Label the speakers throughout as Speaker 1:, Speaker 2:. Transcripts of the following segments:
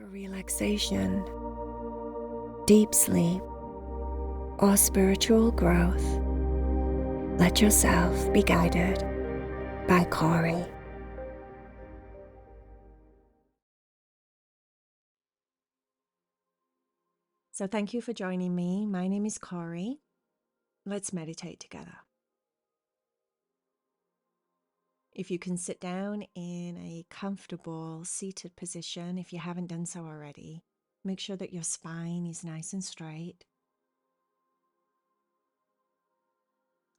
Speaker 1: for relaxation, deep sleep, or spiritual growth, let yourself be guided by Cory. So thank you for joining me. My name is Cory. Let's meditate together. If you can sit down in a comfortable seated position, if you haven't done so already, make sure that your spine is nice and straight.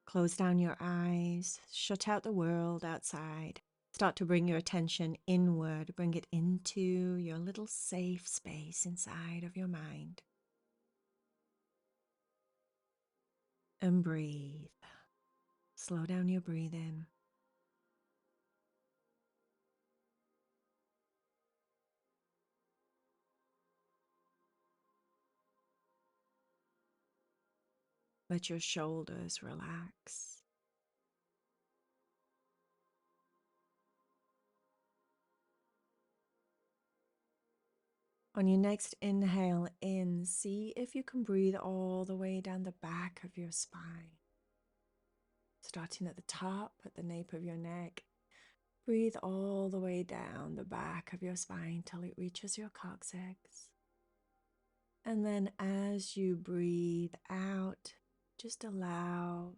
Speaker 1: Close down your eyes, shut out the world outside. Start to bring your attention inward, bring it into your little safe space inside of your mind. And breathe. Slow down your breathing. Let your shoulders relax. On your next inhale in, see if you can breathe all the way down the back of your spine. Starting at the top, at the nape of your neck. Breathe all the way down the back of your spine till it reaches your coccyx. And then as you breathe out, just allow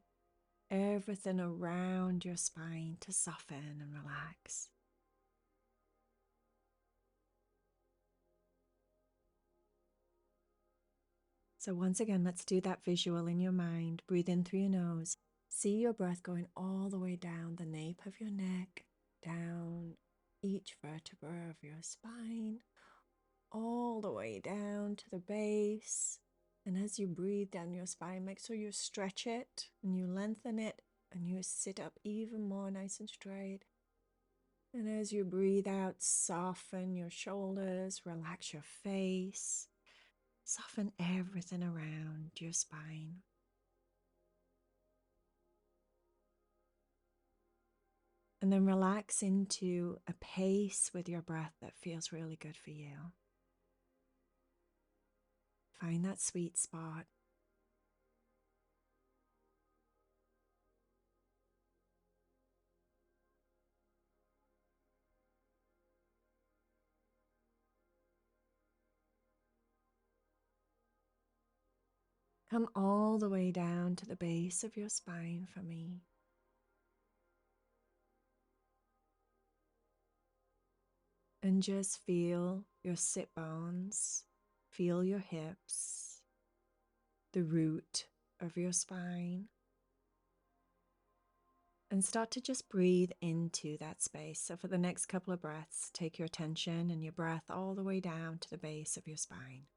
Speaker 1: everything around your spine to soften and relax. So once again, let's do that visual in your mind. Breathe in through your nose. See your breath going all the way down the nape of your neck, down each vertebra of your spine, all the way down to the base. And as you breathe down your spine, make sure you stretch it and you lengthen it and you sit up even more nice and straight. And as you breathe out, soften your shoulders, relax your face, soften everything around your spine. And then relax into a pace with your breath that feels really good for you. Find that sweet spot. Come all the way down to the base of your spine for me. And just feel your sit bones, feel your hips, the root of your spine. And start to just breathe into that space. So for the next couple of breaths, take your attention and your breath all the way down to the base of your spine.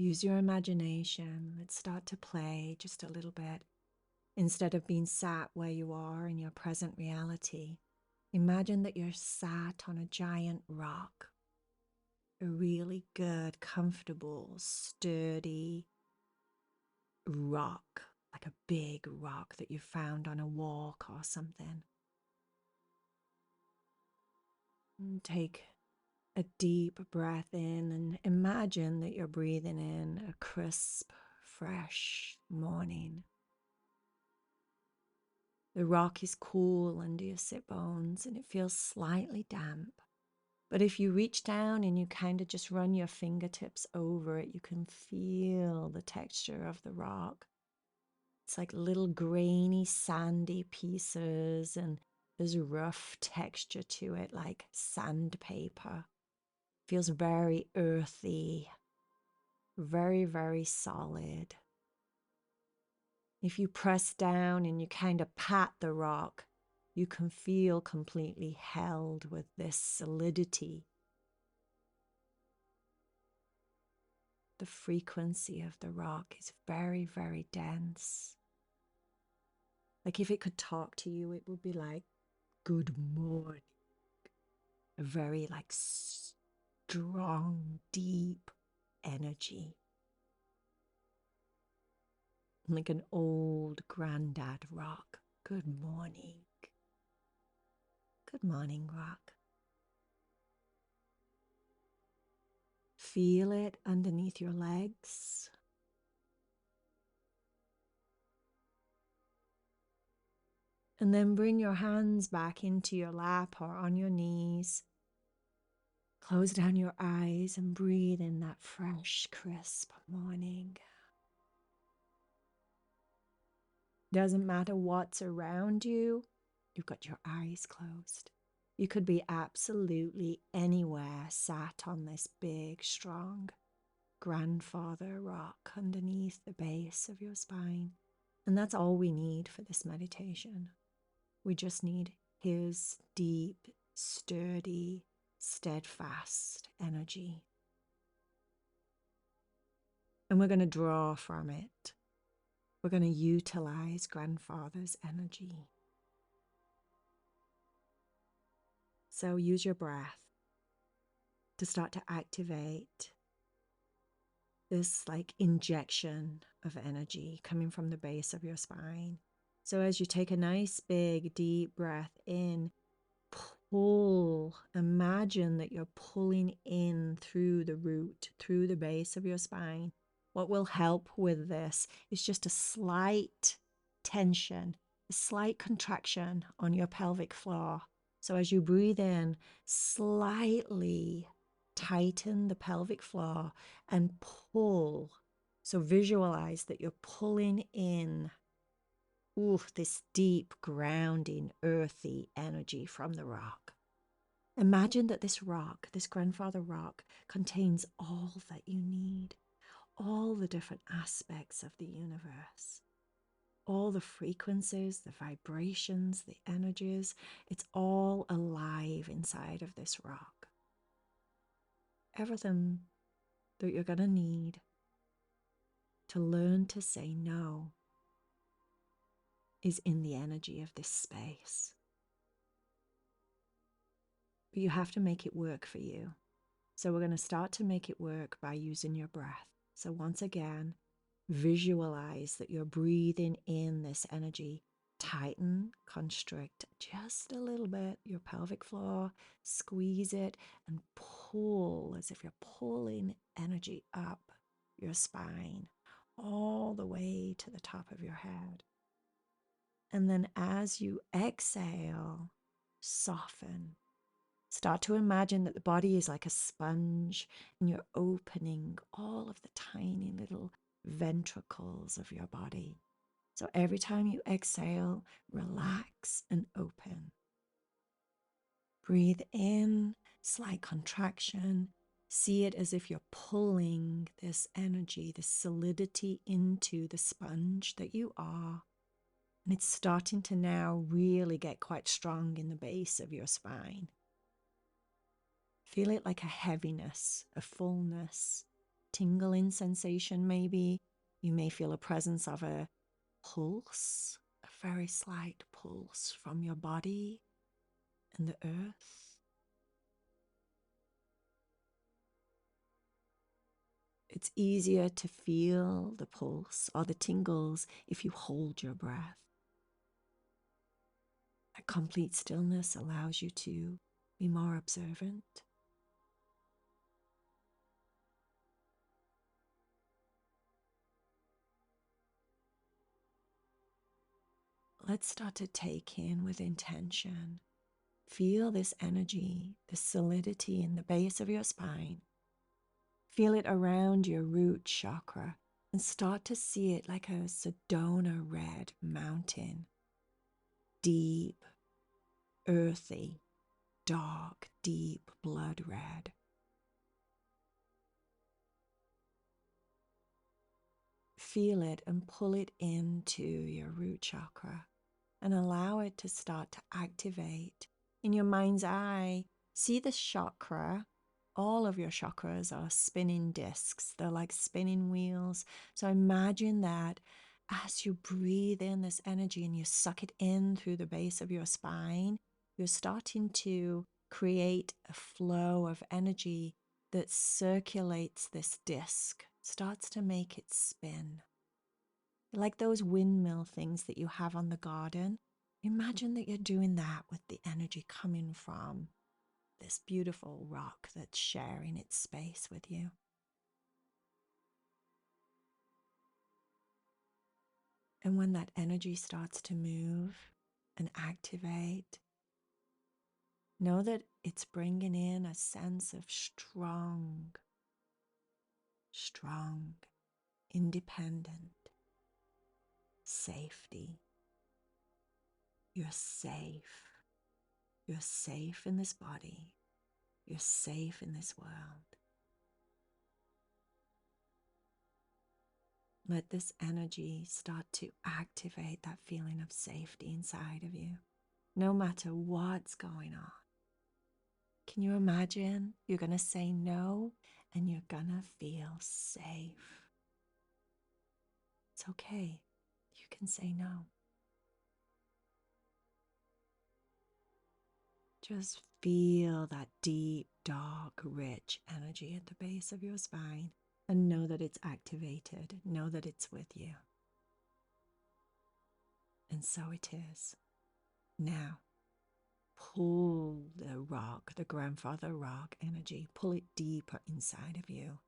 Speaker 1: Use your imagination. Let's start to play just a little bit. Instead of being sat where you are in your present reality, imagine that you're sat on a giant rock. A really good, comfortable, sturdy rock, like a big rock that you found on a walk or something. And take a deep breath in and imagine that you're breathing in a crisp, fresh morning. The rock is cool under your sit bones and it feels slightly damp. But if you reach down and you kind of just run your fingertips over it, you can feel the texture of the rock. It's like little grainy, sandy pieces, and there's a rough texture to it, like sandpaper. Feels very earthy, very, very solid. If you press down and you kind of pat the rock, you can feel completely held with this solidity. The frequency of the rock is very, very dense. Like if it could talk to you, it would be like, good morning. A very like strong, deep energy. Like an old granddad rock. Good morning. Good morning, rock. Feel it underneath your legs. And then bring your hands back into your lap or on your knees. Close down your eyes and breathe in that fresh, crisp morning. Doesn't matter what's around you, you've got your eyes closed. You could be absolutely anywhere sat on this big, strong grandfather rock underneath the base of your spine. And that's all we need for this meditation. We just need his deep, sturdy, steadfast energy. And we're going to draw from it. We're going to utilize grandfather's energy. So use your breath to start to activate this like injection of energy coming from the base of your spine. So as you take a nice big deep breath in, pull, imagine that you're pulling in through the root, through the base of your spine. What will help with this is just a slight tension, a slight contraction on your pelvic floor. So as you breathe in, slightly tighten the pelvic floor and pull. So visualize that you're pulling in this deep, grounding, earthy energy from the rock. Imagine that this rock, this grandfather rock, contains all that you need, all the different aspects of the universe, all the frequencies, the vibrations, the energies. It's all alive inside of this rock. Everything that you're going to need to learn to say no is in the energy of this space. But you have to make it work for you. So we're going to start to make it work by using your breath. So once again, visualize that you're breathing in this energy. Tighten, constrict just a little bit your pelvic floor, squeeze it and pull as if you're pulling energy up your spine all the way to the top of your head. And then as you exhale, soften. Start to imagine that the body is like a sponge and you're opening all of the tiny little ventricles of your body. So every time you exhale, relax and open. Breathe in, slight contraction. See it as if you're pulling this energy, this solidity into the sponge that you are. And it's starting to now really get quite strong in the base of your spine. Feel it like a heaviness, a fullness, tingling sensation maybe. You may feel a presence of a pulse, a very slight pulse from your body and the earth. It's easier to feel the pulse or the tingles if you hold your breath. A complete stillness allows you to be more observant. Let's start to take in with intention. Feel this energy, this solidity in the base of your spine. Feel it around your root chakra and start to see it like a Sedona red mountain. Deep, earthy, dark, deep blood red. Feel it and pull it into your root chakra and allow it to start to activate. In your mind's eye, see the chakra. All of your chakras are spinning discs. They're like spinning wheels. So imagine that as you breathe in this energy and you suck it in through the base of your spine, you're starting to create a flow of energy that circulates this disc, starts to make it spin. Like those windmill things that you have on the garden. Imagine that you're doing that with the energy coming from this beautiful rock that's sharing its space with you. And when that energy starts to move and activate, know that it's bringing in a sense of strong, independent safety. You're safe. You're safe in this body. You're safe in this world. Let this energy start to activate that feeling of safety inside of you, no matter what's going on. Can you imagine you're going to say no and you're going to feel safe? It's okay. You can say no. Just feel that deep, dark, rich energy at the base of your spine and know that it's activated. Know that it's with you. And so it is. Now, pull the rock, the grandfather rock energy, pull it deeper inside of you.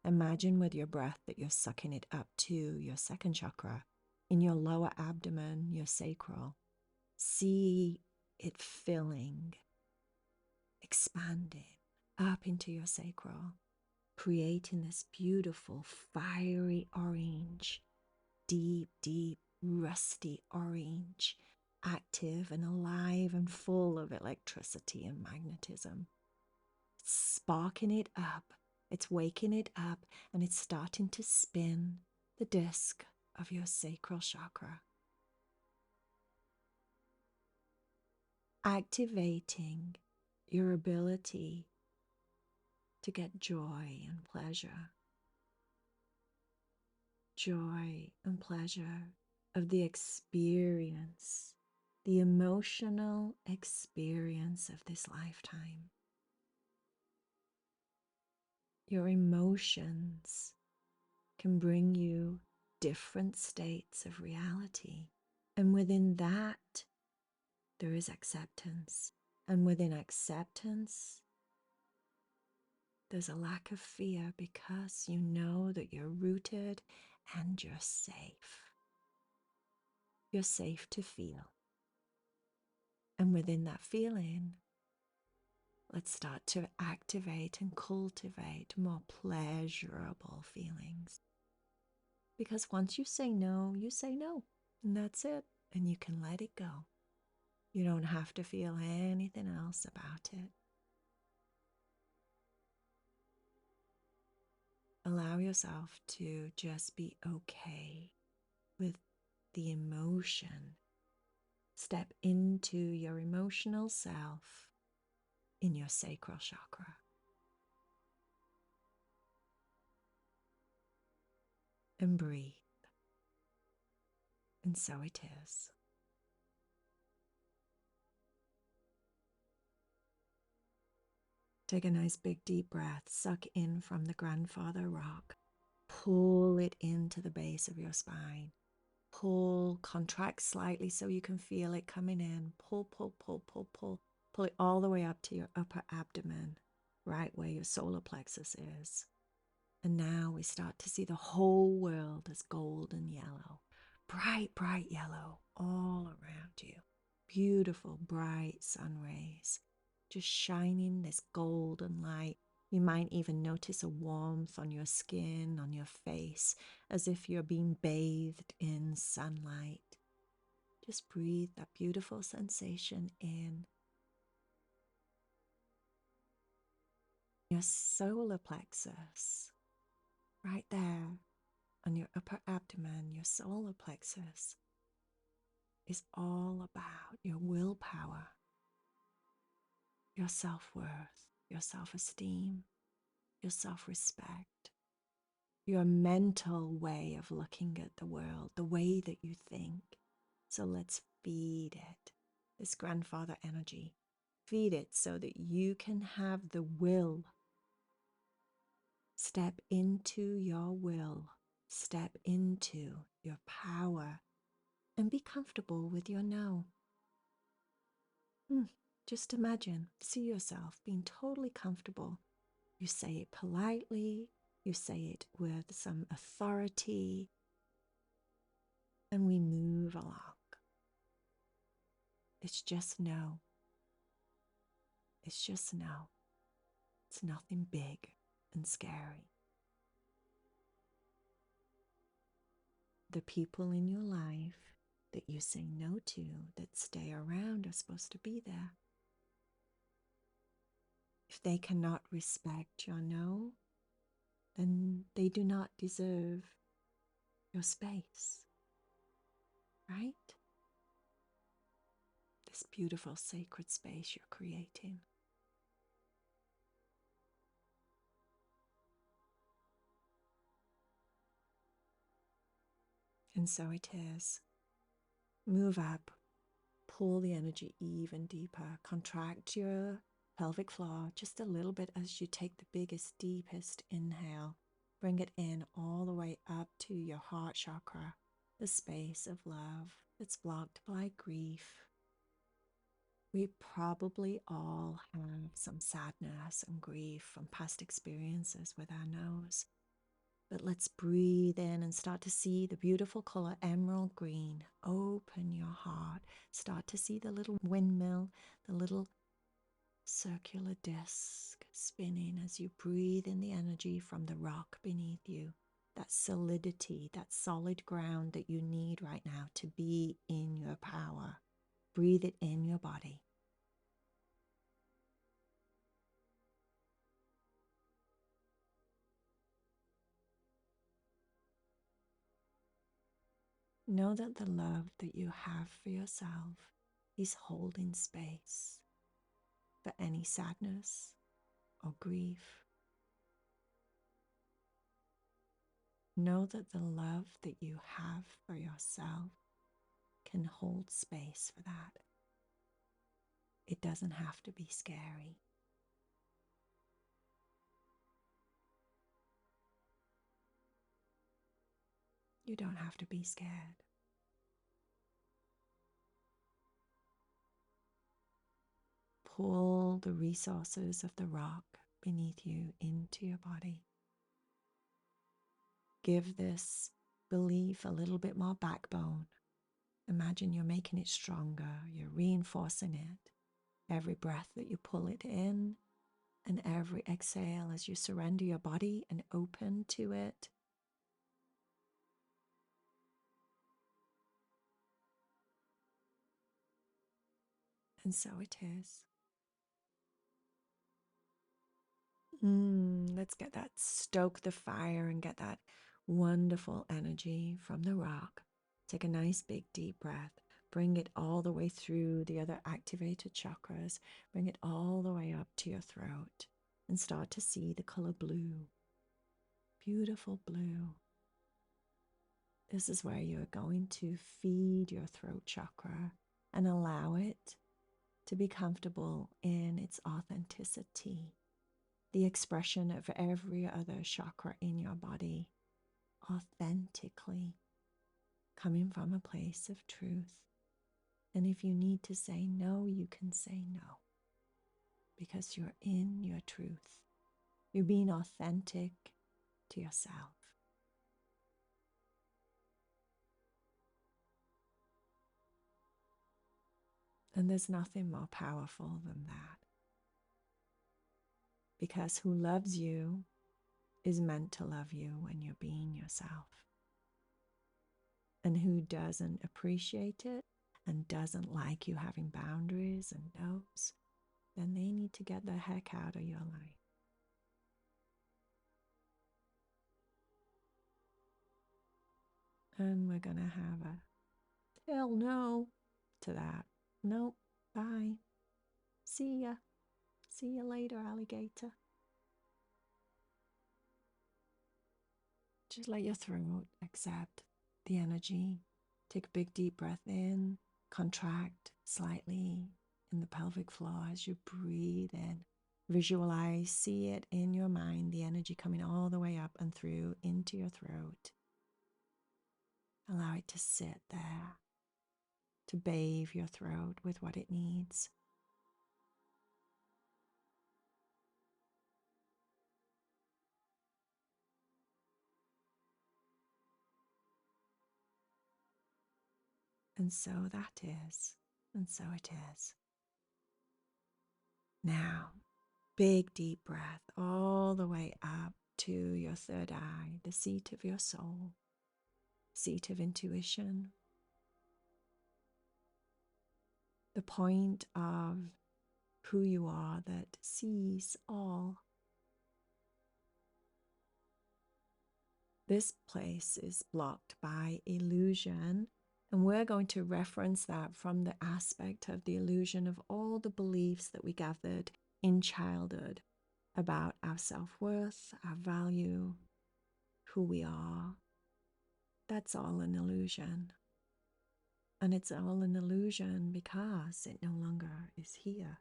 Speaker 1: Imagine with your breath that you're sucking it up to your second chakra, in your lower abdomen, your sacral. See it filling, expanding up into your sacral, creating this beautiful fiery orange, deep, rusty orange, active and alive and full of electricity and magnetism. It's sparking it up, it's waking it up, and it's starting to spin the disc of your sacral chakra, activating your ability to get joy and pleasure. Joy and pleasure of the experience, the emotional experience of this lifetime. Your emotions can bring you different states of reality. And within that, there is acceptance. And within acceptance, there's a lack of fear because you know that you're rooted and you're safe. You're safe to feel. And within that feeling, let's start to activate and cultivate more pleasurable feelings. Because once you say no, and that's it. And you can let it go. You don't have to feel anything else about it. Allow yourself to just be okay with the emotion. Step into your emotional self in your sacral chakra. And breathe. And so it is. Take a nice big deep breath. Suck in from the grandfather rock. Pull it into the base of your spine. Pull, contract slightly so you can feel it coming in. Pull, pull, pull, pull, pull. Pull it all the way up to your upper abdomen, right where your solar plexus is. And now we start to see the whole world as golden yellow. Bright, bright yellow all around you. Beautiful, bright sun rays, just shining this golden light. You might even notice a warmth on your skin, on your face, as if you're being bathed in sunlight. Just breathe that beautiful sensation in. Your solar plexus, right there on your upper abdomen, your solar plexus, is all about your willpower, your self-worth, your self-esteem, your self-respect, your mental way of looking at the world, the way that you think. So let's feed it this grandfather energy. Feed it so that you can have the will. Step into your will. Step into your power and be comfortable with your no. Just imagine, see yourself being totally comfortable. You say it politely, you say it with some authority, and we move along. It's just no. It's just no. It's nothing big and scary. The people in your life that you say no to, that stay around, are supposed to be there. If they cannot respect your no, then they do not deserve your space, right? This beautiful sacred space you're creating. And so it is. Move up, pull the energy even deeper, contract your pelvic floor just a little bit as you take the biggest, deepest inhale. Bring it in all the way up to your heart chakra, the space of love that's blocked by grief. We probably all have some sadness and grief from past experiences with our nose. But let's breathe in and start to see the beautiful color emerald green. Open your heart. Start to see the little windmill, the little circular disc spinning as you breathe in the energy from the rock beneath you. That solidity, that solid ground that you need right now to be in your power. Breathe it in your body. Know that the love that you have for yourself is holding space for any sadness or grief. Know that the love that you have for yourself can hold space for that. It doesn't have to be scary. You don't have to be scared. Pull the resources of the rock beneath you into your body. Give this belief a little bit more backbone. Imagine you're making it stronger. You're reinforcing it. Every breath that you pull it in and every exhale as you surrender your body and open to it. And so it is. Let's get that, stoke the fire and get that wonderful energy from the rock. Take a nice big deep breath. Bring it all the way through the other activated chakras. Bring it all the way up to your throat and start to see the color blue. Beautiful blue. This is where you're going to feed your throat chakra and allow it to be comfortable in its authenticity. The expression of every other chakra in your body, authentically, coming from a place of truth. And if you need to say no, you can say no, because you're in your truth. You're being authentic to yourself. And there's nothing more powerful than that. Because who loves you is meant to love you when you're being yourself. And who doesn't appreciate it and doesn't like you having boundaries and no's, then they need to get the heck out of your life. And we're going to have a hell no to that. Nope, bye. See ya. See you later, alligator. Just let your throat accept the energy. Take a big deep breath in, contract slightly in the pelvic floor as you breathe in. Visualize, see it in your mind, the energy coming all the way up and through into your throat. Allow it to sit there, to bathe your throat with what it needs. And so that is, and so it is. Now, big deep breath all the way up to your third eye, the seat of your soul, seat of intuition, the point of who you are that sees all. This place is blocked by illusion, and we're going to reference that from the aspect of the illusion of all the beliefs that we gathered in childhood about our self-worth, our value, who we are. That's all an illusion. And it's all an illusion because it no longer is here.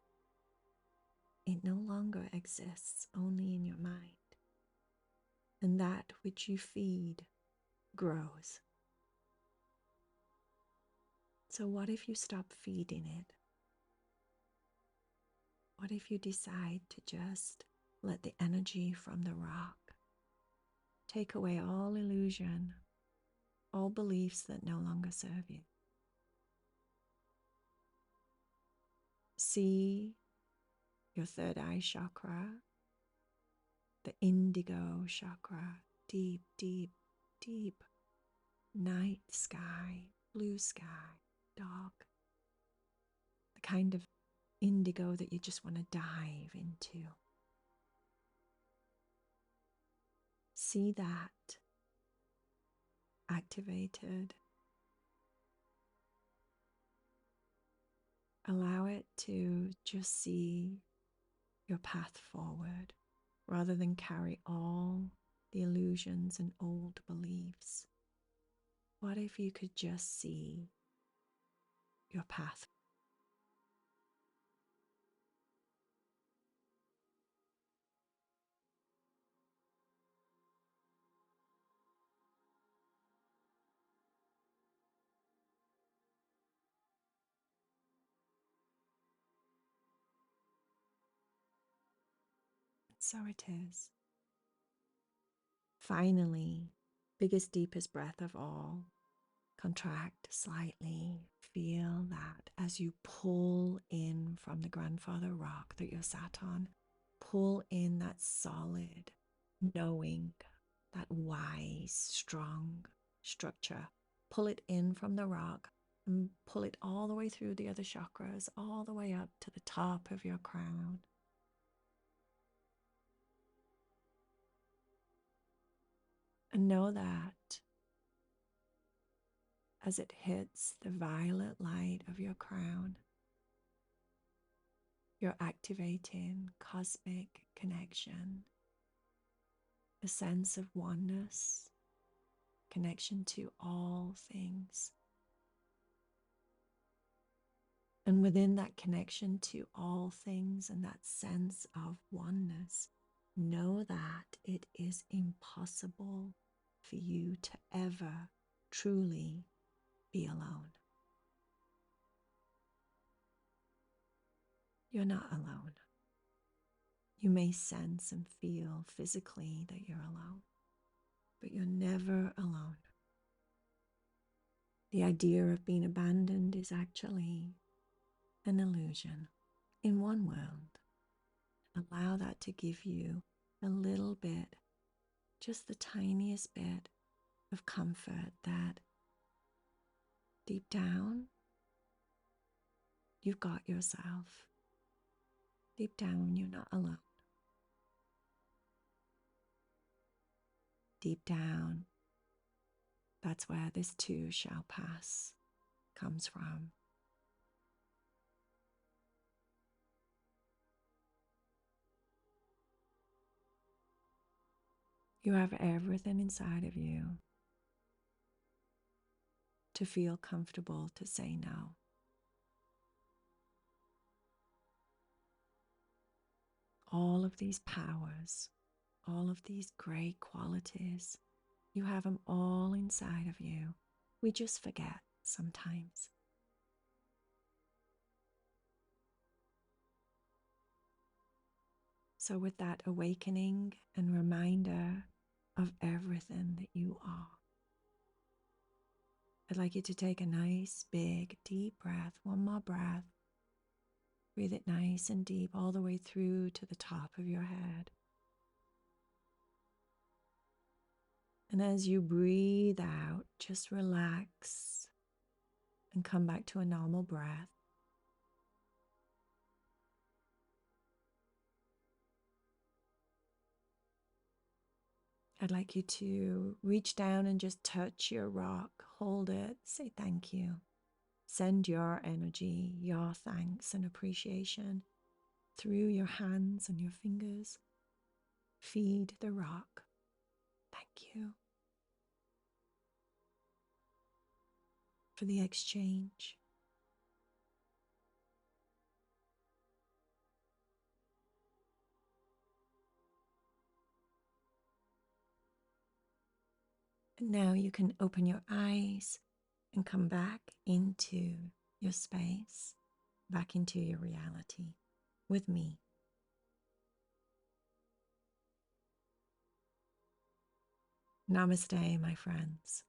Speaker 1: It no longer exists only in your mind. And that which you feed grows. So what if you stop feeding it? What if you decide to just let the energy from the rock take away all illusion, all beliefs that no longer serve you? See your third eye chakra, the indigo chakra, deep, deep, deep night sky, blue sky, dark, the kind of indigo that you just want to dive into. See that activated. Allow it to just see your path forward rather than carry all the illusions and old beliefs. What if you could just see your path? So it is. Finally, biggest, deepest breath of all. Contract slightly. Feel that as you pull in from the grandfather rock that you're sat on, pull in that solid knowing, that wise, strong structure. Pull it in from the rock and pull it all the way through the other chakras, all the way up to the top of your crown. And know that as it hits the violet light of your crown, you're activating cosmic connection, a sense of oneness, connection to all things. And within that connection to all things and that sense of oneness, know that it is impossible for you to ever truly be alone. You're not alone. You may sense and feel physically that you're alone, but you're never alone. The idea of being abandoned is actually an illusion. In one world, allow that to give you a little bit, just the tiniest bit of comfort that deep down, you've got yourself. Deep down, you're not alone. Deep down, that's where this too shall pass comes from. You have everything inside of you to feel comfortable to say no. All of these powers, all of these great qualities, you have them all inside of you. We just forget sometimes. So, with that awakening and reminder of everything that you are, I'd like you to take a nice, big, deep breath. One more breath. Breathe it nice and deep all the way through to the top of your head. And as you breathe out, just relax and come back to a normal breath. I'd like you to reach down and just touch your rock, hold it, say thank you. Send your energy, your thanks and appreciation through your hands and your fingers. Feed the rock. Thank you for the exchange. And now you can open your eyes and come back into your space, back into your reality with me. Namaste, my friends.